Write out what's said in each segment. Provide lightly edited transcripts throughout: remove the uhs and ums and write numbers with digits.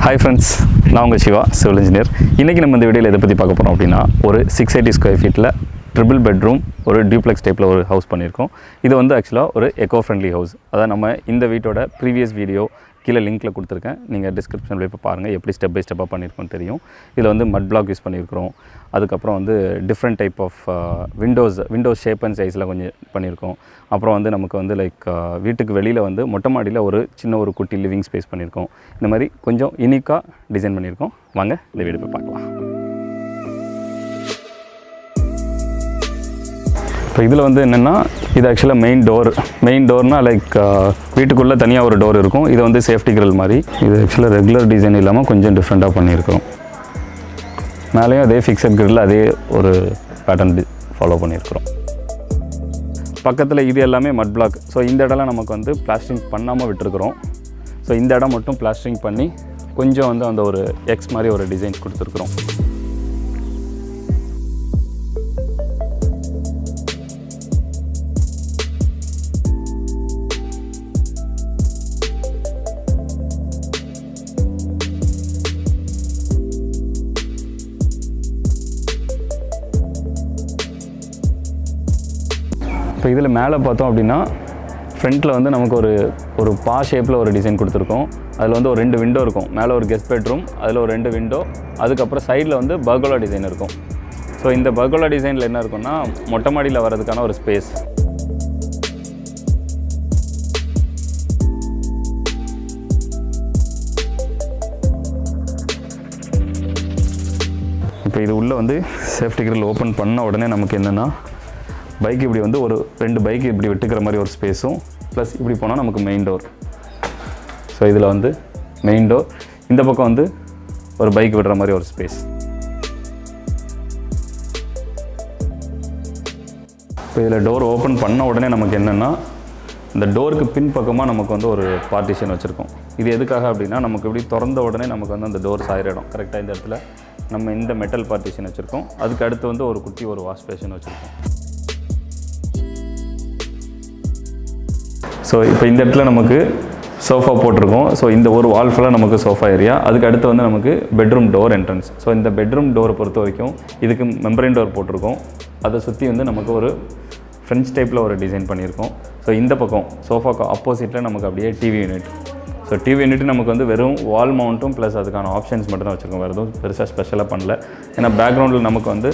Hi friends, நான் உங்கள் Siva civil engineer. இன்றைக்கி நம்ம இந்த வீடியோவில் எதை பற்றி பார்க்க போகிறோம் அப்படின்னா ஒரு 680 ஸ்கொயர் ஃபீட்டில் ட்ரிபிள் பெட்ரூம் ஒரு டியூப்ளெக்ஸ் டைப்பில் ஒரு ஹவுஸ் பண்ணியிருக்கோம். இது வந்து ஆக்சுவலாக ஒரு எக்கோ ஃப்ரெண்ட்லி ஹவுஸ். அதான் நம்ம இந்த வீட்டோட ப்ரீவியஸ் வீடியோ கீழே லிங்க்கில் கொடுத்துருக்கேன். நீங்கள் டிஸ்கிரிப்ஷனில் போய் பாருங்கள், எப்படி ஸ்டெப் பை ஸ்டெப்பாக பண்ணியிருக்கோன்னு தெரியும். இதில் வந்து மட் பிளாக் யூஸ் பண்ணியிருக்கிறோம். அதுக்கப்புறம் வந்து different type of windows shape and சைஸில் கொஞ்சம் பண்ணியிருக்கோம். அப்புறம் வந்து நமக்கு வந்து வீட்டுக்கு வெளியில் வந்து மொட்டை மாடியில் ஒரு சின்ன ஒரு குட்டி லிவிங் ஸ்பேஸ் பண்ணியிருக்கோம். இந்த மாதிரி கொஞ்சம் யூனிக்காக டிசைன் பண்ணியிருக்கோம். வாங்க இந்த வீடியோ போய் பார்க்கலாம். இப்போ இதில் வந்து என்னென்னா, இது ஆக்சுவலாக மெயின் டோர்னால் வீட்டுக்குள்ளே தனியாக ஒரு டோர் இருக்கும். இது வந்து சேஃப்டி கிரில் மாதிரி. இது ஆக்சுவலாக ரெகுலர் டிசைன் இல்லாமல் கொஞ்சம் டிஃப்ரெண்ட்டாக பண்ணியிருக்கிறோம். மேலேயும் அதே ஃபிக்ஸட் கிரில் அதே ஒரு பேட்டர்ன் ஃபாலோ பண்ணியிருக்கிறோம். பக்கத்தில் இது எல்லாமே மட் பிளாக். ஸோ இந்த இடம்லாம் நமக்கு வந்து பிளாஸ்டரிங் பண்ணாமல் விட்டுருக்குறோம். ஸோ இந்த இடம் மட்டும் பிளாஸ்டரிங் பண்ணி கொஞ்சம் வந்து அந்த ஒரு எக்ஸ் மாதிரி ஒரு டிசைன்ஸ் கொடுத்துருக்குறோம். இப்போ இதில் மேலே பார்த்தோம் அப்படின்னா ஃப்ரண்ட்டில் வந்து நமக்கு ஒரு பா ஷேப்பில் ஒரு டிசைன் கொடுத்துருக்கோம். அதில் வந்து ஒரு 2 விண்டோ இருக்கும். மேலே ஒரு கெஸ்ட் பெட்ரூம், அதில் ஒரு 2 விண்டோ, அதுக்கப்புறம் சைடில் வந்து பர்கோலா டிசைன் இருக்கும். ஸோ இந்த பர்கோலா டிசைனில் என்ன இருக்குன்னா, மொட்டை மாடியில் வர்றதுக்கான ஒரு ஸ்பேஸ். இப்போ இது உள்ளே வந்து சேஃப்டி கிரில் ஓப்பன் பண்ண உடனே நமக்கு என்னென்னா, பைக் இப்படி வந்து ஒரு 2 பைக் இப்படி விட்டுக்கிற மாதிரி ஒரு ஸ்பேஸும், ப்ளஸ் இப்படி போனால் நமக்கு மெயின் டோர். ஸோ இதில் வந்து மெயின் டோர், இந்த பக்கம் வந்து ஒரு பைக் விடுற மாதிரி ஒரு ஸ்பேஸ். இப்போ இதில் டோர் ஓப்பன் பண்ண உடனே நமக்கு என்னென்னா, இந்த டோருக்கு பின் பக்கமாக நமக்கு வந்து ஒரு பார்ட்டிஷன் வச்சுருக்கோம். இது எதுக்காக அப்படின்னா, நமக்கு இப்படி திறந்த உடனே நமக்கு வந்து அந்த டோர் சாயிடும். கரெக்டாக இந்த இடத்துல நம்ம இந்த மெட்டல் பார்ட்டிஷன் வச்சுருக்கோம். அதுக்கு அடுத்து வந்து ஒரு குட்டி ஒரு வாஷ் பேஷன் வச்சுருக்கோம். ஸோ இப்போ இந்த இடத்துல நமக்கு சோஃபா போட்டிருக்கோம். ஸோ இந்த ஒரு வால் ஃபுல்லாக நமக்கு சோஃபா ஏரியா. அதுக்கு அடுத்து வந்து நமக்கு பெட்ரூம் டோர் என்ட்ரன்ஸ். ஸோ இந்த பெட்ரூம் டோரை பொறுத்த வரைக்கும் இதுக்கு மெம்பரைன் டோர் போட்டிருக்கோம். அதை சுற்றி வந்து நமக்கு ஒரு ஃப்ரெஞ்ச் டைப்பில் ஒரு டிசைன் பண்ணியிருக்கோம். ஸோ இந்த பக்கம் சோஃபாக்கு ஆப்போசிட்டில் நமக்கு அப்படியே TV unit. So TV unit நமக்கு வந்து வெறும் வால் மவுண்ட்டும் ப்ளஸ் அதுக்கான ஆப்ஷன்ஸ் மட்டும் தான் வச்சுருக்கோம். வேறு எதுவும் பெருசாக ஸ்பெஷலாக பண்ணல. ஏன்னா பேக்ரவுண்டில் நமக்கு வந்து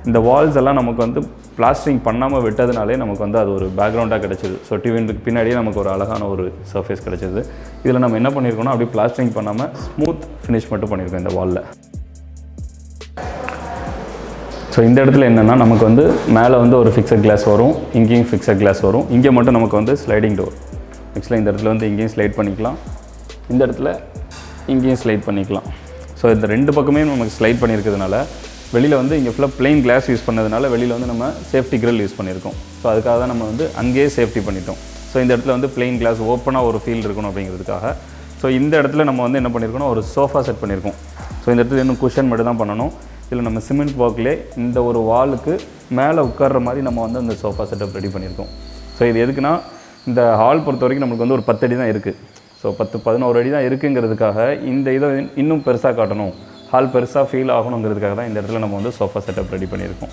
இந்த வால்ஸ் எல்லாம் நமக்கு வந்து பிளாஸ்டரிங் பண்ணாமல் விட்டதுனாலே நமக்கு வந்து அது ஒரு பேக்ரவுண்டாக கிடச்சிது. ஸோ டிவிக்கு பின்னாடியே நமக்கு ஒரு அழகான ஒரு சர்ஃபேஸ் கிடச்சிது. இதில் நம்ம என்ன பண்ணியிருக்கோம்னா, அப்படி பிளாஸ்டரிங் பண்ணாமல் ஸ்மூத் ஃபினிஷ் மட்டும் பண்ணியிருக்கோம் இந்த வாலில். ஸோ இந்த இடத்துல என்னென்னா, நமக்கு வந்து மேலே வந்து ஒரு ஃபிக்ஸட் கிளாஸ் வரும், இங்கேயும் ஃபிக்ஸட் கிளாஸ் வரும். இங்கே மட்டும் நமக்கு வந்து ஸ்லைடிங் டோர். ஆக்சுவலாக இந்த இடத்துல வந்து இங்கேயும் ஸ்லைட் பண்ணிக்கலாம், இந்த இடத்துல இங்கேயும் ஸ்லைட் பண்ணிக்கலாம். ஸோ இந்த 2 பக்கமே நமக்கு ஸ்லைட் பண்ணியிருக்கிறதுனால வெளியில் வந்து இங்கே ஃபுல்லாக பிளெயின் கிளாஸ் யூஸ் பண்ணதுனால வெளியில் வந்து நம்ம சேஃப்டி கிரில் யூஸ் பண்ணியிருக்கோம். ஸோ அதுக்காக தான் நம்ம வந்து அங்கேயே சேஃப்டி பண்ணிட்டோம். ஸோ இந்த இடத்துல வந்து பிளெயின் கிளாஸ் ஓப்பனாக ஒரு ஃபீல் இருக்கணும் அப்படிங்கிறதுக்காக. ஸோ இந்த இடத்துல நம்ம வந்து என்ன பண்ணியிருக்கோம்னா, ஒரு சோஃபா செட் பண்ணியிருக்கோம். ஸோ இந்த இடத்துல இன்னும் குஷன் மட்டும் தான் பண்ணணும். இதில் நம்ம சிமெண்ட் ஒர்க்லேயே இந்த ஒரு வாலுக்கு மேலே உட்கார்ற மாதிரி நம்ம வந்து அந்த சோஃபா செட்டப் ரெடி பண்ணியிருக்கோம். ஸோ இது எதுக்குன்னா, இந்த ஹால் பொறுத்த வரைக்கும் நம்மளுக்கு வந்து ஒரு 10 அடி தான் இருக்குது. ஸோ 10-11 அடி தான் இருக்குங்கிறதுக்காக இந்த இதை இன்னும் பெருசாக காட்டணும், ஹால் பெருசாக ஃபீல் ஆகணுங்கிறதுக்காக தான் இந்த இடத்துல நம்ம வந்து சோஃபா செட்டப் ரெடி பண்ணியிருக்கோம்.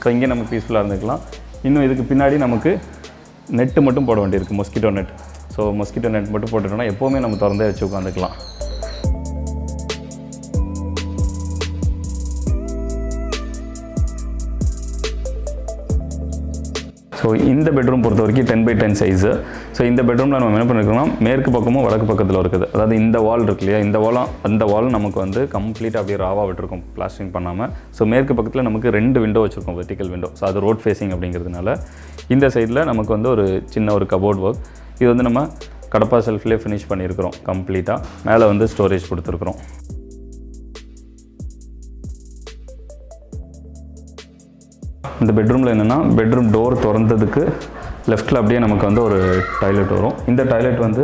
ஸோ இங்கே நம்ம பீஸ்ஃபுல்லாக இருந்துக்கலாம். இன்னும் இதுக்கு பின்னாடி நமக்கு நெட்டு மட்டும் போட வேண்டியிருக்கு, mosquito net. So mosquito net மட்டும் போட்டுட்டோம்னா எப்போவுமே நம்ம திறந்தே வச்சு உட்காந்துக்கலாம். ஸோ இந்த பெட்ரூம் பொறுத்த வரைக்கும் 10x10 சைஸு. ஸோ இந்த பெட்ரூமில் நம்ம என்ன பண்ணியிருக்கோம்னா, மேற்கு பக்கமும் வடக்கு பக்கத்தில் இருக்குது. அதாவது இந்த வால் இருக்கு இல்லையா, இந்த வாலும் அந்த வாலும் நமக்கு வந்து கம்ப்ளீட்டாக அப்படியே ராவாக விட்டுருக்கோம், பிளாஸ்டரிங் பண்ணாமல். ஸோ மேற்கு பக்கத்தில் நமக்கு 2 விண்டோ வச்சுருக்கோம், வெர்டிக்கல் விண்டோ. ஸோ அது ரோட் ஃபேஸிங் அப்படிங்கிறதுனால இந்த சைடில் நமக்கு வந்து ஒரு சின்ன ஒரு கபோர்ட் ஒர்க். இது வந்து நம்ம கடப்பா செல்ஃப்லேயே ஃபினிஷ் பண்ணியிருக்கிறோம் கம்ப்ளீட்டாக. மேலே வந்து ஸ்டோரேஜ் கொடுத்துருக்குறோம். இந்த பெட்ரூமில் என்னென்னா, பெட்ரூம் டோர் திறந்ததுக்கு லெஃப்ட்டில் அப்படியே நமக்கு வந்து ஒரு டாய்லெட் வரும். இந்த டாய்லெட் வந்து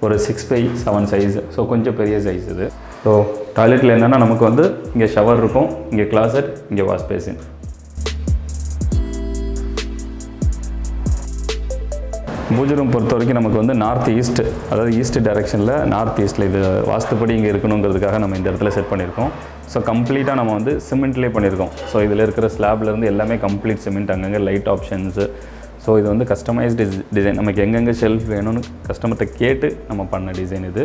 ஒரு 6x7 சைஸ். ஸோ கொஞ்சம் பெரிய சைஸ் இது. ஸோ டாய்லெட்டில் என்னென்னா, நமக்கு வந்து இங்கே ஷவர் இருக்கும், இங்கே கிளாசட், இங்கே வாஷ் பேசின். பூஜை ரூம் பொறுத்த வரைக்கும் நமக்கு வந்து நார்த் ஈஸ்ட், அதாவது ஈஸ்ட் டைரெக்ஷனில் நார்த் ஈஸ்ட்டில் இது வாஸ்துப்படி இங்கே இருக்கணுங்கிறதுக்காக நம்ம இந்த இடத்துல செட் பண்ணியிருக்கோம். ஸோ கம்ப்ளீட்டாக நம்ம வந்து சிமெண்ட்லேயே பண்ணியிருக்கோம். ஸோ இதில் இருக்கிற ஸ்லாப்லேருந்து எல்லாமே கம்ப்ளீட் சிமெண்ட், அங்கங்கே லைட் ஆப்ஷன்ஸு. ஸோ இது வந்து கஸ்டமைஸ்டு டிசைன், நமக்கு எங்கெங்கே ஷெல்ஃப் வேணும்னு கஸ்டமர்கிட்ட கேட்டு நம்ம பண்ண டிசைன் இது.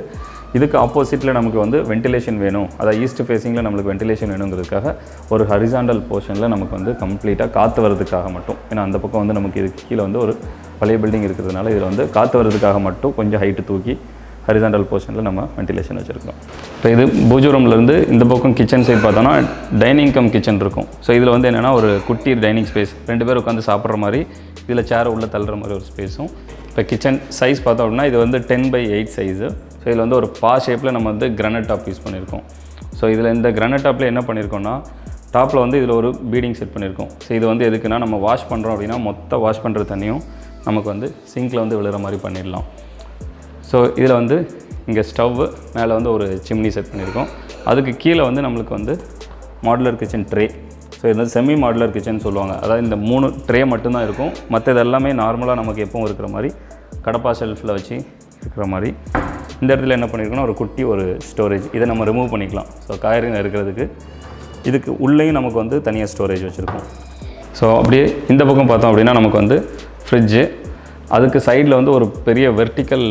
இதுக்கு ஆப்போசிட்டில் நமக்கு வந்து வென்டிலேஷன் வேணும், அதாவது ஈஸ்ட் ஃபேஸிங்கில் நம்மளுக்கு வென்டிலேஷன் வேணுங்கிறதுக்காக ஒரு ஹரிசாண்டல் போர்ஷனில் நமக்கு வந்து கம்ப்ளீட்டாக காற்று வரதுக்காக மட்டும், ஏன்னா அந்த பக்கம் வந்து நமக்கு இதுக்கு கீழே வந்து ஒரு பழைய பில்டிங் இருக்கிறதுனால இதில் வந்து காற்று வரதுக்காக மட்டும் கொஞ்சம் ஹைட்டு தூக்கி ஹரிசாண்டல் போர்ஷனில் நம்ம வென்டிலேஷன் வச்சுருக்கோம். இப்போ இது பூஜை ரூம்லேருந்து இந்த பக்கம் கிச்சன் சைட் பார்த்தோன்னா டைனிங் கம் கிச்சன் இருக்கும். ஸோ இதில் வந்து என்னென்னா ஒரு குட்டி டைனிங் ஸ்பேஸ், 2 பேர் உட்காந்து சாப்பிட்ற மாதிரி, இதில் சேரை உள்ளே தள்ளுற மாதிரி ஒரு ஸ்பேஸும். இப்போ கிச்சன் சைஸ் பார்த்தோம் அப்படின்னா இது வந்து 10x8 சைஸு. ஸோ இதில் வந்து ஒரு பா ஷேப்பில் நம்ம வந்து கிரானைட் டாப் யூஸ் பண்ணியிருக்கோம். ஸோ இதில் இந்த கிரானைட் டாப்பில் என்ன பண்ணியிருக்கோம்னா, டாப்பில் வந்து இதில் ஒரு பீடிங் செட் பண்ணியிருக்கோம். ஸோ இது வந்து எதுக்குன்னா, நம்ம வாஷ் பண்ணுறோம் அப்படின்னா மொத்த வாஷ் பண்ணுற தண்ணியும் நமக்கு வந்து சிங்கில் வந்து விழுற மாதிரி பண்ணிடலாம். ஸோ இதில் வந்து இங்கே ஸ்டவ்வு, மேலே வந்து ஒரு சிம்னி செட் பண்ணியிருக்கோம். அதுக்கு கீழே வந்து நம்மளுக்கு வந்து மாடுலர் கிச்சன் ட்ரே. ஸோ இது வந்து செமி மாடுலர் கிச்சன் சொல்லுவாங்க. அதாவது இந்த 3 ட்ரே மட்டும்தான் இருக்கும், மற்றது எல்லாமே நார்மலாக நமக்கு எப்பவும் இருக்கிற மாதிரி கடப்பா ஷெல்ஃபில் வச்சு இருக்கிற மாதிரி. இந்த இடத்துல என்ன பண்ணியிருக்கோன்னா ஒரு குட்டி ஒரு ஸ்டோரேஜ், இதை நம்ம ரிமூவ் பண்ணிக்கலாம். ஸோ காய்கறிகள் இருக்கிறதுக்கு இதுக்கு உள்ளேயும் நமக்கு வந்து தனியாக ஸ்டோரேஜ் வச்சுருக்கோம். ஸோ அப்படியே இந்த பக்கம் பார்த்தோம் அப்படின்னா நமக்கு வந்து ஃப்ரிட்ஜு, அதுக்கு சைடில் வந்து ஒரு பெரிய வெர்டிக்கல்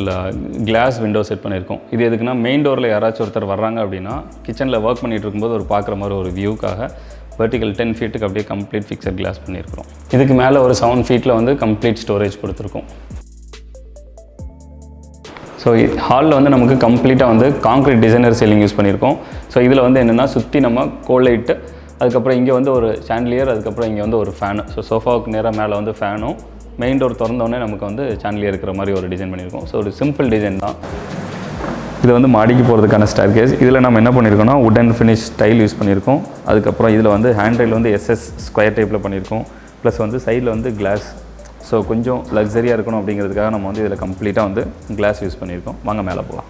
கிளாஸ் விண்டோ செட் பண்ணியிருக்கோம். இது எதுக்குன்னா, மெயின் டோரில் யாராச்சும் ஒருத்தர் வர்றாங்க அப்படின்னா கிச்சனில் ஒர்க் பண்ணிகிட்டு இருக்கும்போது ஒரு பார்க்குற மாதிரி ஒரு வியூக்காக வெர்டிக்கல் 10 ஃபீட்டுக்கு அப்படியே கம்ப்ளீட் ஃபிக்ஸட் கிளாஸ் பண்ணியிருக்கிறோம். இதுக்கு மேலே ஒரு 7 ஃபீட்டில் வந்து கம்ப்ளீட் ஸ்டோரேஜ் கொடுத்துருக்கோம். ஸோ ஹாலில் வந்து நமக்கு கம்ப்ளீட்டாக வந்து கான்க்ரீட் டிசைனர் சீலிங் யூஸ் பண்ணியிருக்கோம். ஸோ இதில் வந்து என்னென்னா, சுற்றி நம்ம கோல் லைட்டு, அதுக்கப்புறம் இங்கே வந்து ஒரு சாண்டிலியர், அதுக்கப்புறம் இங்கே வந்து ஒரு ஃபேனு. ஸோ சோஃபாவுக்கு நேராக மேலே வந்து ஃபேனும், மெயின் டோர் திறந்தோடனே நமக்கு வந்து சாண்டிலியர் இருக்கிற மாதிரி ஒரு டிசைன் பண்ணியிருக்கோம். ஸோ ஒரு சிம்பிள் டிசைன் தான். இது வந்து மாடிக்கு போகிறதுக்கான ஸ்டேர் கேஸ். இதில் நம்ம என்ன பண்ணியிருக்கோம்னா, உடன் ஃபினிஷ் டைல் யூஸ் பண்ணியிருக்கோம். அதுக்கப்புறம் இதில் வந்து ஹேண்ட் ரைல் வந்து SS ஸ்கொயர் டைப்பில் பண்ணியிருக்கோம். ப்ளஸ் வந்து சைடில் வந்து கிளாஸ். ஸோ கொஞ்சம் லக்ஸரியாக இருக்கணும் அப்படிங்கிறதுக்காக நம்ம வந்து இதில் கம்ப்ளீட்டாக வந்து கிளாஸ் யூஸ் பண்ணியிருக்கோம். வாங்க மேலே போகலாம்.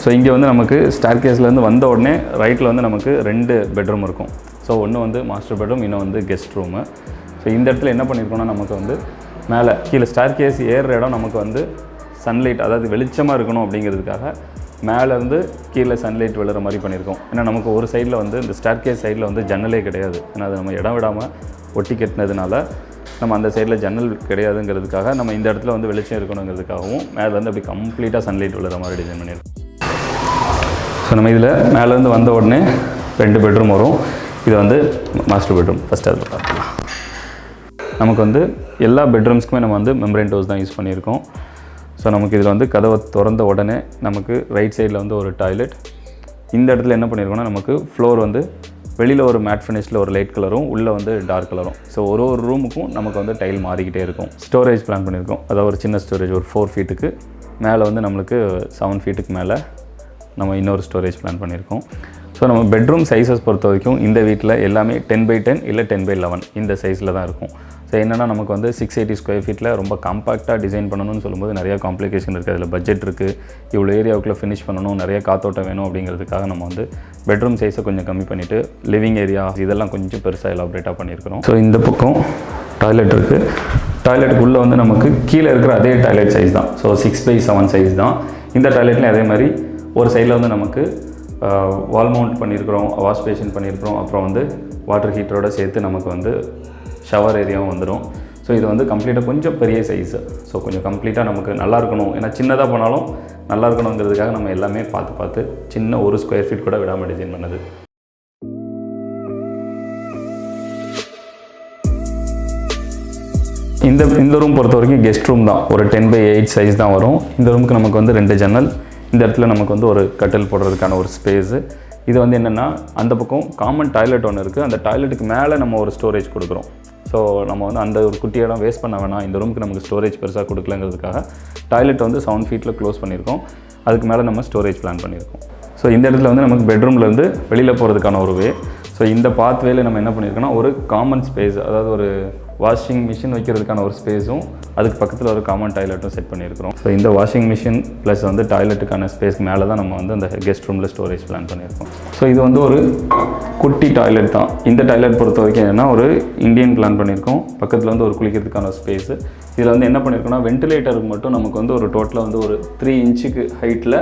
ஸோ இங்கே வந்து நமக்கு ஸ்டேர் கேஸ்லேருந்து வந்த உடனே ரைட்டில் வந்து நமக்கு 2 பெட்ரூம் இருக்கும். ஸோ ஒன்று வந்து மாஸ்டர் பெட்ரூம், இன்னும் வந்து கெஸ்ட் ரூமு. ஸோ இந்த இடத்துல என்ன பண்ணியிருக்கோம்னா, நமக்கு வந்து மேலே கீழே ஸ்டேர் கேஸ் ஏறுற இடம் நமக்கு வந்து சன்லைட், அதாவது வெளிச்சமாக இருக்கணும் அப்படிங்கிறதுக்காக மேலேருந்து கீழே சன்லைட் விழுற மாதிரி பண்ணியிருக்கோம். ஏன்னா நமக்கு ஒரு சைடில் வந்து இந்த ஸ்டேர் கேஸ் சைடில் வந்து ஜன்னலே கிடையாது. ஏன்னா அது நம்ம இடம் விடாமல் ஒட்டி கட்டினதுனால நம்ம அந்த சைடில் ஜன்னல் கிடையாதுங்கிறதுக்காக நம்ம இந்த இடத்துல வந்து வெளிச்சம் இருக்கணுங்கிறதுக்காகவும் மேலேருந்து அப்படி கம்ப்ளீட்டாக சன்லைட் விழுற மாதிரி டிசைன் பண்ணியிருக்கோம். ஸோ நம்ம இதில் மேலேருந்து வந்த உடனே 2 பெட்ரூம் வரும். இது வந்து மாஸ்டர் பெட்ரூம். ஃபஸ்ட்டு அதில் பார்க்கலாம். நமக்கு வந்து எல்லா பெட்ரூம்ஸ்க்குமே நம்ம வந்து மெம்பரேன் டோர்ஸ் தான் யூஸ் பண்ணியிருக்கோம். ஸோ நமக்கு இதில் வந்து கதவை திறந்த உடனே நமக்கு ரைட் சைடில் வந்து ஒரு டாய்லெட். இந்த இடத்துல என்ன பண்ணியிருக்கோம்னா, நமக்கு ஃப்ளோர் வந்து வெளியில் ஒரு மேட் ஃபினிஷில் ஒரு லைட் கலரும், உள்ளே வந்து டார்க் கலரும். ஸோ ஒரு ரூமுக்கும் நமக்கு வந்து டைல் மாறிக்கிட்டே இருக்கும். ஸ்டோரேஜ் பிளான் பண்ணியிருக்கோம். அதாவது ஒரு சின்ன ஸ்டோரேஜ் ஒரு 4 ஃபீட்டுக்கு, மேலே வந்து நம்மளுக்கு 7 ஃபீட்டுக்கு மேலே நம்ம இன்னொரு ஸ்டோரேஜ் பிளான் பண்ணியிருக்கோம். ஸோ நம்ம பெட்ரூம் சைஸஸ் பொறுத்த வரைக்கும் இந்த வீட்டில் எல்லாமே 10x10 இல்லை 10x11 இந்த சைஸில் தான் இருக்கும். ஸோ என்னென்னா, நமக்கு வந்து 680 ஸ்கொயர் ஃபீட்டில் ரொம்ப காம்பாக்டாக டிசைன் பண்ணணும்னு சொல்லும்போது நிறையா காம்ப்ளிகேஷன் இருக்குது. அதில் பட்ஜெட் இருக்குது, இவ்வளோ ஏரியாவுக்குள்ளே ஃபினிஷ் பண்ணணும், நிறைய காத்தோட்டம் வேணும் அப்படிங்கிறதுக்காக நம்ம வந்து பெட்ரூம் சைஸை கொஞ்சம் கம்மி பண்ணிவிட்டு லிவிங் ஏரியா இதெல்லாம் கொஞ்சம் பெருசாக எலாபரேட்டாக பண்ணியிருக்கிறோம். ஸோ இந்த பக்கம் டாய்லெட் இருக்குது. டாய்லெட்டுக்குள்ளே வந்து நமக்கு கீழே இருக்கிற அதே டாய்லெட் சைஸ் தான். ஸோ 6x7 சைஸ் தான். இந்த டாய்லெட்லேயும் அதே மாதிரி ஒரு சைடில் வந்து நமக்கு வால் மவுண்ட் பண்ணியிருக்கிறோம், வாஷ் பேஷன் பண்ணியிருக்கிறோம். அப்புறம் வந்து வாட்டர் ஹீட்டரோடு சேர்த்து நமக்கு வந்து ஷவர் ஏரியாவும் வந்துடும். ஸோ இது வந்து கம்ப்ளீட்டாக கொஞ்சம் பெரிய சைஸு. ஸோ கொஞ்சம் கம்ப்ளீட்டாக நமக்கு நல்லா இருக்கணும், ஏன்னா சின்னதாக போனாலும் நல்லா இருக்கணுங்கிறதுக்காக நம்ம எல்லாமே பார்த்து சின்ன 1 ஸ்கொயர் ஃபீட் கூட விடாமல் டிசைன் பண்ணது. இந்த ரூம் பொறுத்த வரைக்கும் கெஸ்ட் ரூம் தான். ஒரு 10x8 சைஸ் தான் வரும். இந்த ரூமுக்கு நமக்கு வந்து 2 ஜன்னல், இந்த இடத்துல நமக்கு வந்து ஒரு கட்டில் போடுறதுக்கான ஒரு ஸ்பேஸு. இது வந்து என்னென்னா, அந்த பக்கம் காமன் டாய்லெட் ஒன்று இருக்குது. அந்த டாய்லெட்டுக்கு மேலே நம்ம ஒரு ஸ்டோரேஜ் கொடுக்குறோம். ஸோ நம்ம வந்து அந்த ஒரு குட்டி இடம் வேஸ்ட் பண்ண வேணாம், இந்த ரூமுக்கு நமக்கு ஸ்டோரேஜ் பெருசாக கொடுக்கலங்கிறதுக்காக டாய்லெட் வந்து 7 ஃபீட்டில் க்ளோஸ் பண்ணியிருக்கோம். அதுக்கு மேலே நம்ம ஸ்டோரேஜ் பிளான் பண்ணியிருக்கோம். ஸோ இந்த இடத்துல வந்து நமக்கு பெட்ரூம்லேருந்து வெளியில் போகிறதுக்கான ஒரு வே. ஸோ இந்த பாத்வேல நம்ம என்ன பண்ணியிருக்கோம்னா ஒரு காமன் ஸ்பேஸ், அதாவது ஒரு வாஷிங் மிஷின் வைக்கிறதுக்கான ஒரு ஸ்பேஸும் அதுக்கு பக்கத்தில் ஒரு காமன் டாய்லெட்டும் செட் பண்ணியிருக்கிறோம். ஸோ இந்த வாஷிங் மிஷின் ப்ளஸ் வந்து டாய்லெட்டுக்கான ஸ்பேஸ்க்கு மேலே தான் நம்ம வந்து அந்த கெஸ்ட் ரூமில் ஸ்டோரேஜ் பிளான் பண்ணியிருக்கோம். ஸோ இது வந்து ஒரு குட்டி டாய்லெட் தான். இந்த டாய்லெட் பொறுத்த வரைக்கும் என்னென்னா ஒரு இந்தியன் பிளான் பண்ணியிருக்கோம். பக்கத்தில் வந்து ஒரு குளிக்கிறதுக்கான ஸ்பேஸு. இதில் வந்து என்ன பண்ணியிருக்கோம்னா வென்டிலேட்டருக்கு மட்டும் நமக்கு வந்து ஒரு டோட்டலாக வந்து ஒரு 3 இன்ச்சுக்கு ஹைட்டில்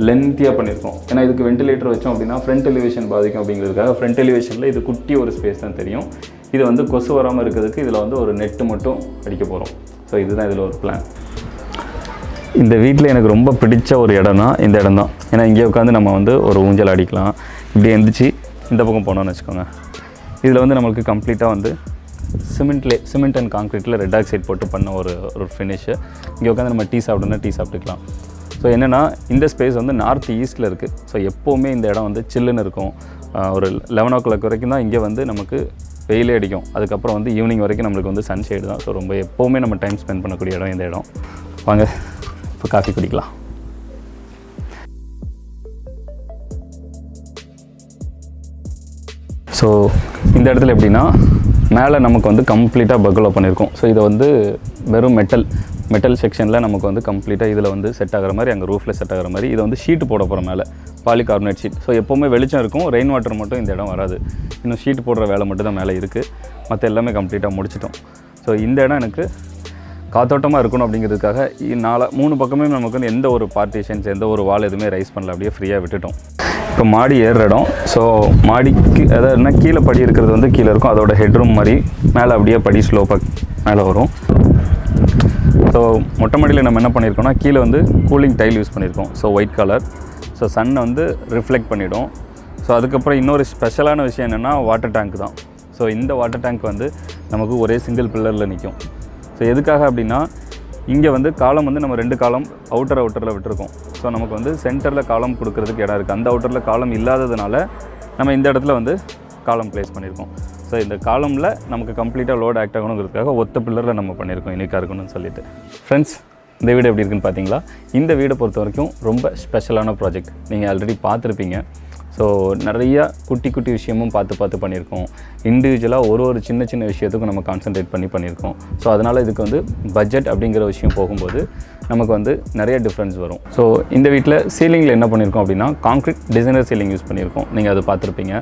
லென்த்தியாக பண்ணியிருக்கோம். ஏன்னா இதுக்கு வென்டிலேட்டர் வச்சோம் அப்படின்னா ஃப்ரண்ட் எலிவேஷன் பாதிக்கும் அப்படிங்கிறதுக்காக ஃப்ரண்ட் எலிவேஷனில் இது குட்டி ஒரு ஸ்பேஸ் தான் தெரியும். இது வந்து கொசு வராமல் இருக்கிறதுக்கு இதில் வந்து ஒரு நெட்டு மட்டும் அடிக்க போகிறோம். ஸோ இதுதான் இதில் ஒரு பிளான். இந்த வீட்டில் எனக்கு ரொம்ப பிடிச்ச ஒரு இடம் தான் இந்த இடம் தான். ஏன்னா இங்கே உட்காந்து நம்ம வந்து ஒரு ஊஞ்சல் அடிக்கலாம். இப்படி எந்திரிச்சு இந்த பக்கம் போனோம்னு வச்சுக்கோங்க. இதில் வந்து நம்மளுக்கு கம்ப்ளீட்டாக வந்து சிமெண்ட் அண்ட் கான்க்ரீட்டில் ரெட் ஆக்சைட் போட்டு பண்ண ஒரு ஃபினிஷு. இங்கே உட்காந்து நம்ம டீ சாப்பிட்டோம்னா டீ சாப்பிட்டுக்கலாம். ஸோ என்னென்னா இந்த ஸ்பேஸ் வந்து நார்த் ஈஸ்ட்டில் இருக்குது. ஸோ எப்போவுமே இந்த இடம் வந்து சில்லுன்னு இருக்கும். ஒரு 11 o'clock வரைக்கும் தான் இங்கே வந்து நமக்கு வெயிலே அடிக்கும். அதுக்கப்புறம் வந்து ஈவினிங் வரைக்கும் நம்மளுக்கு வந்து சன்ஷேடு தான். ஸோ ரொம்ப எப்போவுமே நம்ம டைம் ஸ்பெண்ட் பண்ணக்கூடிய இடம் இந்த இடம். வாங்க இப்போ காஃபி குடிக்கலாம். ஸோ இந்த இடத்துல எப்படின்னா மேலே நமக்கு வந்து கம்ப்ளீட்டாக பங்களோ பண்ணியிருக்கோம். ஸோ இதை வந்து வெறும் மெட்டல் செக்ஷனில் நமக்கு வந்து கம்ப்ளீட்டாக இதில் வந்து செட் ஆகிற மாதிரி, அங்கே ரூஃபில் செட் ஆகிற மாதிரி இதை வந்து ஷீட்டு போட போகிற மேலே பாலிகார்பனேட் ஷீட். ஸோ எப்போவுமே வெளிச்சம் இருக்கும், ரெயின் வாட்டர் மட்டும் இந்த இடம் வராது. இன்னும் ஷீட் போடுற வேலை மட்டும் தான் மேலே இருக்குது. மற்ற எல்லாமே கம்ப்ளீட்டாக முடிச்சிட்டோம். ஸோ இந்த இடம் எனக்கு காத்தோட்டமாக இருக்கணும் அப்படிங்கிறதுக்காக 3 பக்கமே நமக்கு வந்து எந்த ஒரு பார்ட்டிஷன்ஸ் எந்த ஒரு வால் எதுவுமே ரைஸ் பண்ணல, அப்படியே ஃப்ரீயாக விட்டுட்டோம். இப்போ மாடி ஏறுற இடம். ஸோ மாடிக்கு அதாவது என்ன கீழே படி இருக்கிறது வந்து கீழே இருக்கும், அதோட ஹெட்ரூம் மாதிரி மேலே அப்படியே படி ஸ்லோப்பாக மேலே வரும். ஸோ மொட்டை மாடியில் நம்ம என்ன பண்ணியிருக்கோம்னா கீழே வந்து கூலிங் டைல் யூஸ் பண்ணியிருக்கோம். So white colour. ஸோ சன்னை வந்து ரிஃப்ளெக்ட் பண்ணிவிடும். ஸோ அதுக்கப்புறம் இன்னொரு ஸ்பெஷலான விஷயம் என்னென்னா வாட்டர் டேங்க் தான். ஸோ இந்த வாட்டர் டேங்க் வந்து நமக்கு ஒரே சிங்கிள் பில்லரில் நிற்கும். ஸோ எதுக்காக அப்படின்னா இங்கே வந்து காலம் வந்து நம்ம 2 காலம் அவுட்டரில் விட்டுருக்கோம். ஸோ நமக்கு வந்து சென்டரில் காலம் கொடுக்கறதுக்கு இடம் இருக்குது. அந்த அவுட்டரில் காலம் இல்லாததுனால நம்ம இந்த இடத்துல வந்து காலம் ப்ளேஸ் பண்ணியிருக்கோம். ஸோ இந்த காலமில் நமக்கு கம்ப்ளீட்டாக லோட் ஆக்ட் ஆகணுங்கிறதுக்காக ஒத்த பில்லரில் நம்ம பண்ணியிருக்கோம் யூனிக்காக இருக்கணும்னு சொல்லிட்டு. ஃப்ரெண்ட்ஸ், இந்த வீடு எப்படி இருக்குன்னு பார்த்தீங்களா? இந்த வீடை பொறுத்த வரைக்கும் ரொம்ப ஸ்பெஷலான ப்ராஜெக்ட். நீங்கள் ஆல்ரெடி பார்த்துருப்பீங்க. ஸோ நிறையா குட்டி விஷயமும் பார்த்து பண்ணியிருக்கோம். இண்டிவிஜுவலாக ஒரு சின்ன விஷயத்துக்கும் நம்ம கான்சன்ட்ரேட் பண்ணியிருக்கோம். ஸோ அதனால் இதுக்கு வந்து பட்ஜெட் அப்படிங்கிற விஷயம் போகும்போது நமக்கு வந்து நிறைய டிஃப்ரென்ஸ் வரும். ஸோ இந்த வீட்டில் சீலிங்கில் என்ன பண்ணியிருக்கோம் அப்படின்னா கான்க்ரீட் டிசைனர் சீலிங் யூஸ் பண்ணியிருக்கோம். நீங்கள் அதை பார்த்துருப்பீங்க.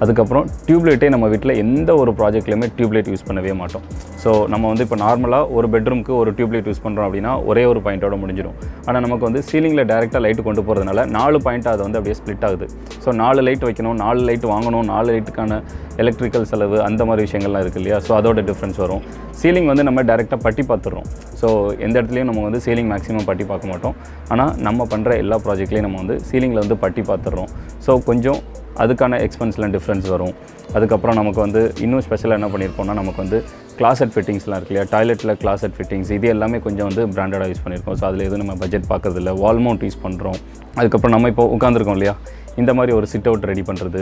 அதுக்கப்புறம் டியூப்லைட்டே நம்ம வீட்டில் எந்த ஒரு ப்ராஜெக்ட்லையுமே டியூப்லைட் யூஸ் பண்ணவே மாட்டோம். ஸோ நம்ம வந்து இப்போ நார்மலாக ஒரு பெட்ரூமுக்கு ஒரு டியூப்லைட் யூஸ் பண்ணுறோம் அப்படின்னா ஒரே ஒரு பாயிண்ட்டோட முடிஞ்சிடும். ஆனால் நமக்கு வந்து சீலிங்கில் டேரெக்டாக லைட்டு கொண்டு போகிறதுனால 4 பாயிண்ட்டாக அது வந்து அப்படியே ஸ்ப்ளிட் ஆகுது. ஸோ 4 லைட் வைக்கணும், 4 லைட் வாங்கணும், 4 லைட்டுக்கான எலக்ட்ரிக்கல் செலவு அந்த மாதிரி விஷயங்கள்லாம் இருக்குது இல்லையா? ஸோ அதோட டிஃப்ரென்ஸ் வரும். சீலிங் வந்து நம்ம டேரெக்டாக பட்டி பார்த்துடுறோம். ஸோ எந்த இடத்துலையும் நம்ம வந்து சீலிங் மேக்ஸிமம் பட்டி பார்க்க மாட்டோம். ஆனால் நம்ம பண்ணுற எல்லா ப்ராஜெக்ட்லேயும் நம்ம வந்து சீலிங்கில் வந்து பட்டி பார்த்துடுறோம். ஸோ கொஞ்சம் அதுக்கான எக்ஸ்பென்ஸ்லாம் டிஃப்ரென்ஸ் வரும். அதுக்கப்புறம் நமக்கு வந்து இன்னும் ஸ்பெஷலாக என்ன பண்ணியிருக்கோம்னா நமக்கு வந்து கிளாசெட் ஃபிட்டிங்ஸ்லாம் இருக்கு இல்லையா? டாய்லெட்டில் கிளாசெட் ஃபிட்டிங்ஸ் இது எல்லாமே கொஞ்சம் வந்து பிராண்டடாக யூஸ் பண்ணியிருக்கோம். ஸோ அதில் எதுவும் நம்ம பட்ஜெட் பார்க்குறதில்ல. வால் மவுண்ட் யூஸ் பண்ணுறோம். அதுக்கப்புறம் நம்ம இப்போ உட்காந்துருக்கோம் இல்லையா, இந்த மாதிரி ஒரு சிட் அவுட் ரெடி பண்ணுறது,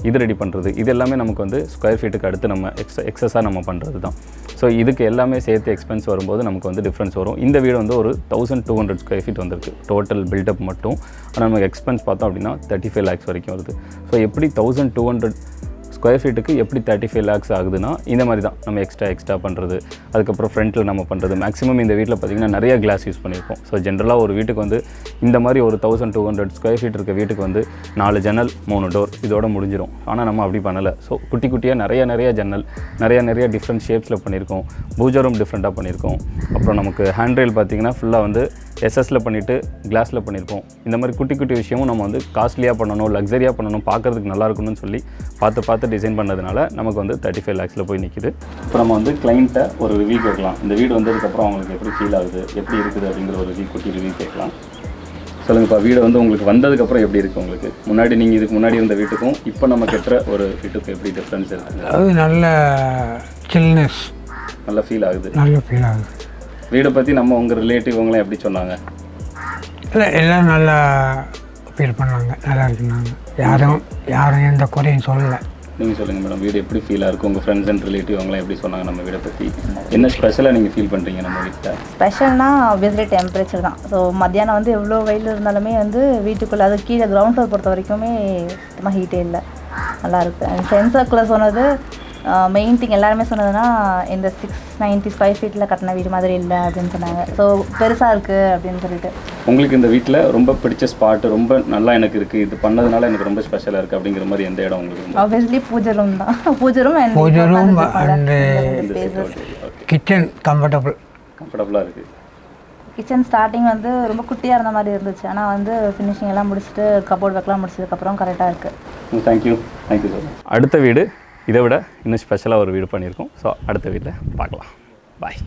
இது ரெடி பண்ணுறது, இது எல்லாமே நமக்கு வந்து ஸ்கொயர் ஃபீட்டுக்கு அடுத்து நம்ம எக்ஸஸாக நம்ம பண்ணுறது தான். ஸோ இதுக்கு எல்லாமே சேர்த்து எக்ஸ்பென்ஸ் வரும்போது நமக்கு வந்து டிஃப்ரென்ஸ் வரும். இந்த வீடு வந்து ஒரு 1200 ஸ்கொயர் ஃபீட் வந்திருக்கு டோட்டல் பில்டப் மட்டும். ஆனால் நமக்கு எக்ஸ்பென்ஸ் பார்த்தோம் அப்படின்னா 35 lakhs வரைக்கும் வருது. ஸோ எப்படி 1200 ஸ்கொயர் ஃபீட்டுக்கு எப்படி 35 lakhs ஆகுதுன்னா இந்த மாதிரி தான் நம்ம எக்ஸ்ட்ரா பண்ணுறது. அதுக்கப்புறம் ஃப்ரண்ட்டில் நம்ம பண்ணுறது. மேக்ஸிமம் இந்த வீட்டில் பார்த்திங்கன்னா நிறைய கிளாஸ் யூஸ் பண்ணியிருக்கோம். ஸோ ஜென்ரலாக ஒரு வீட்டுக்கு வந்து இந்த மாதிரி ஒரு 1200 ஸ்கொயர் ஃபீட் இருக்க வீட்டுக்கு வந்து 4 ஜன்னல் 3 டோர் இதோட முடிஞ்சிடும். ஆனால் நம்ம அப்படி பண்ணலை. ஸோ குட்டியாக நிறைய ஜன்னல் நிறைய டிஃப்ரெண்ட் ஷேப்ஸில் பண்ணியிருக்கோம். பூஜா ரூம் டிஃப்ரெண்ட்டாக பண்ணியிருக்கோம். அப்புறம் நமக்கு ஹேண்ட் ரெயில் பார்த்திங்கன்னா ஃபுல்லாக வந்து எஸ்எஸ்ல பண்ணிவிட்டு கிளாஸில் பண்ணியிருக்கோம். இந்த மாதிரி குட்டி விஷயமும் நம்ம வந்து காஸ்ட்லியாக பண்ணணும், லக்ஸரியாக பண்ணணும், பார்க்குறதுக்கு நல்லா இருக்கணும்னு சொல்லி பார்த்து டிசைன் பண்ணதுனால நமக்கு வந்து 35 lakhsல போய் நிற்கிது. இப்போ நம்ம வந்து கிளைண்ட்டை ஒரு ரிவ்யூ கேட்கலாம். இந்த வீடு வந்ததுக்கப்புறம் அவங்களுக்கு எப்படி ஃபீல் ஆகுது, எப்படி இருக்குது அப்படிங்கிற ஒரு குட்டி ரிவ்யூ கேட்கலாம். சொல்லுங்கப்பா, வீடு வந்து உங்களுக்கு வந்ததுக்கப்புறம் எப்படி இருக்குது? உங்களுக்கு முன்னாடி நீங்கள் இதுக்கு முன்னாடி இருந்த வீட்டுக்கும் இப்போ நம்ம கட்டுற ஒரு வீட்டுக்கும் எப்படி டிஃப்ரென்ஸ் இருக்குது? அது நல்ல சில்னஸ், நல்ல ஃபீல் ஆகுது. வீடை பற்றி நம்ம உங்கள் ரிலேட்டிவ் அவங்களாம் எப்படி சொன்னாங்க? இல்லை, எல்லாம் நல்லா ஃபீல் பண்ணாங்க, நல்லா இருக்குனாங்க. யாரும் எந்த குறையும் சொல்லலை. நீங்கள் சொல்லுங்கள் மேடம், வீடு எப்படி ஃபீலாக இருக்கும்? உங்கள் ஃப்ரெண்ட்ஸ் அண்ட் ரிலேட்டிவ் அவங்களாம் எப்படி சொன்னாங்க நம்ம வீடை பற்றி? என்ன ஸ்பெஷலாக நீங்கள் ஃபீல் பண்ணுறீங்க நம்ம வீட்டில்? ஸ்பெஷல்னா ஆப்வியஸ்லி டெம்பரேச்சர் தான். ஸோ மத்தியானம் வந்து எவ்வளோ வெயில் இருந்தாலுமே வந்து வீட்டுக்குள்ளே அது கீழே கிரவுண்ட் ஃப்ளோர் பொறுத்த வரைக்குமே சுத்தமாக ஹீட்டே இல்லை. நல்லா இருக்குது. என் ஃப்ரெண்ட்ஸ் சர்க்கிளில் சொன்னது மெயின் திங் எல்லாருமே சொன்னதுன்னா இந்த 690 ஸ்கொயர் ஃபீட்டில் கட்டின வீடு மாதிரி இல்லை அப்படின்னு சொன்னாங்க. ஸோ பெருசாக இருக்குது அப்படின்னு சொல்லிட்டு. உங்களுக்கு இந்த வீட்டில் ரொம்ப பிடிச்ச ஸ்பாட்டு, ரொம்ப நல்லா எனக்கு இருக்குது, இது பண்ணதுனால எனக்கு ரொம்ப ஸ்பெஷலாக இருக்குது அப்படிங்கிற மாதிரி எந்த இடம் உங்களுக்கு? ஆப்வியஸ்லி பூஜை ரூம் தான். பூஜை ரூம் அண்ட் கிச்சன் கம்ஃபர்டபுளாக இருக்குது. கிச்சன் ஸ்டார்டிங் வந்து ரொம்ப குட்டியாக இருந்த மாதிரி இருந்துச்சு. ஆனால் வந்து ஃபினிஷிங் எல்லாம் முடிச்சுட்டு கபோர்ட் ஒர்க்லாம் முடிச்சதுக்கப்புறம் கரெக்டாக இருக்குது. Thank you sir. அடுத்த வீடு இதை விட இன்னும் ஸ்பெஷலாக ஒரு வீடு பண்ணியிருக்கோம். ஸோ அடுத்த வீட்டில் பார்க்கலாம். பாய்.